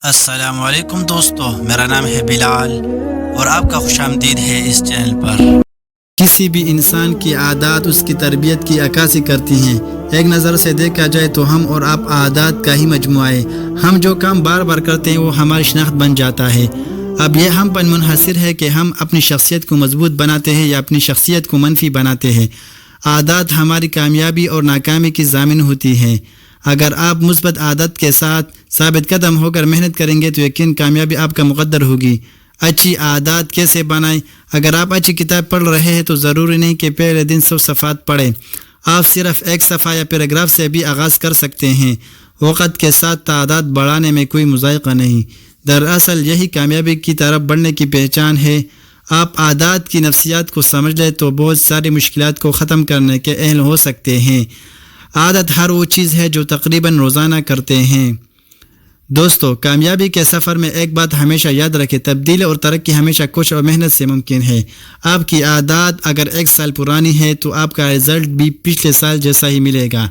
السلام علیکم دوستو، میرا نام ہے بلال اور آپ کا خوش آمدید ہے اس چینل پر۔ کسی بھی انسان کی عادات اس کی تربیت کی عکاسی کرتی ہیں۔ ایک نظر سے دیکھا جائے تو ہم اور آپ عادات کا ہی مجموعہ ہے۔ ہم جو کام بار بار کرتے ہیں وہ ہماری شناخت بن جاتا ہے۔ اب یہ ہم پر منحصر ہے کہ ہم اپنی شخصیت کو مضبوط بناتے ہیں یا اپنی شخصیت کو منفی بناتے ہیں۔ عادات ہماری کامیابی اور ناکامی کی ضامن ہوتی ہیں۔ اگر آپ مثبت عادت کے ساتھ ثابت قدم ہو کر محنت کریں گے تو یقین کامیابی آپ کا مقدر ہوگی۔ اچھی عادات کیسے بنائیں؟ اگر آپ اچھی کتاب پڑھ رہے ہیں تو ضروری نہیں کہ پہلے دن 100 صفحات پڑھیں۔ آپ صرف ایک صفحہ یا پیراگراف سے بھی آغاز کر سکتے ہیں۔ وقت کے ساتھ تعداد بڑھانے میں کوئی مذائقہ نہیں۔ دراصل یہی کامیابی کی طرف بڑھنے کی پہچان ہے۔ آپ عادات کی نفسیات کو سمجھ لیں تو بہت ساری مشکلات کو ختم کرنے کے اہل ہو سکتے ہیں۔ عادت ہر وہ چیز ہے جو تقریباً روزانہ کرتے ہیں۔ دوستو، کامیابی کے سفر میں ایک بات ہمیشہ یاد رکھیں، تبدیلی اور ترقی ہمیشہ کوشش اور محنت سے ممکن ہے۔ آپ کی عادات اگر 1 سال پرانی ہے تو آپ کا رزلٹ بھی پچھلے سال جیسا ہی ملے گا۔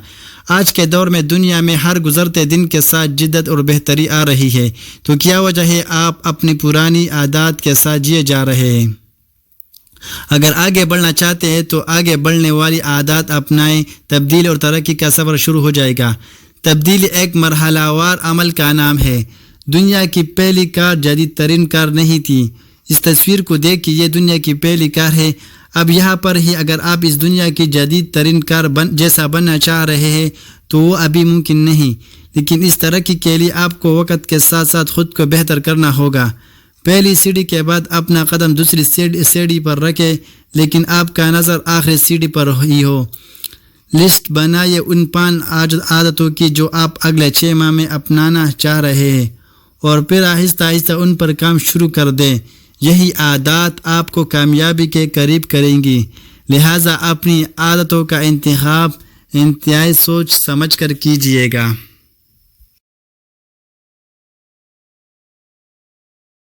آج کے دور میں دنیا میں ہر گزرتے دن کے ساتھ جدت اور بہتری آ رہی ہے، تو کیا وجہ ہے آپ اپنی پرانی عادات کے ساتھ جیے جا رہے ہیں؟ اگر آگے بڑھنا چاہتے ہیں تو آگے بڑھنے والی عادات اپنائیں۔ تبدیلی اور ترقی کا سفر شروع ہو جائے گا۔ تبدیلی ایک مرحلہ وار عمل کا نام ہے۔ دنیا کی پہلی کار جدید ترین کار نہیں تھی۔ اس تصویر کو دیکھ کہ یہ دنیا کی پہلی کار ہے۔ اب یہاں پر ہی اگر آپ اس دنیا کی جدید ترین کار جیسا بننا چاہ رہے ہیں تو وہ ابھی ممکن نہیں، لیکن اس ترقی کے لیے آپ کو وقت کے ساتھ ساتھ خود کو بہتر کرنا ہوگا۔ پہلی سیڑھی کے بعد اپنا قدم دوسری سیڑھی پر رکھیں، لیکن آپ کا نظر آخری سیڑھی پر ہی ہو۔ لسٹ بنائیے ان 5 عادتوں کی جو آپ اگلے 6 ماہ میں اپنانا چاہ رہے ہیں، اور پھر آہستہ آہستہ ان پر کام شروع کر دیں۔ یہی عادات آپ کو کامیابی کے قریب کریں گی۔ لہٰذا اپنی عادتوں کا انتخاب انتہائی سوچ سمجھ کر کیجیے گا۔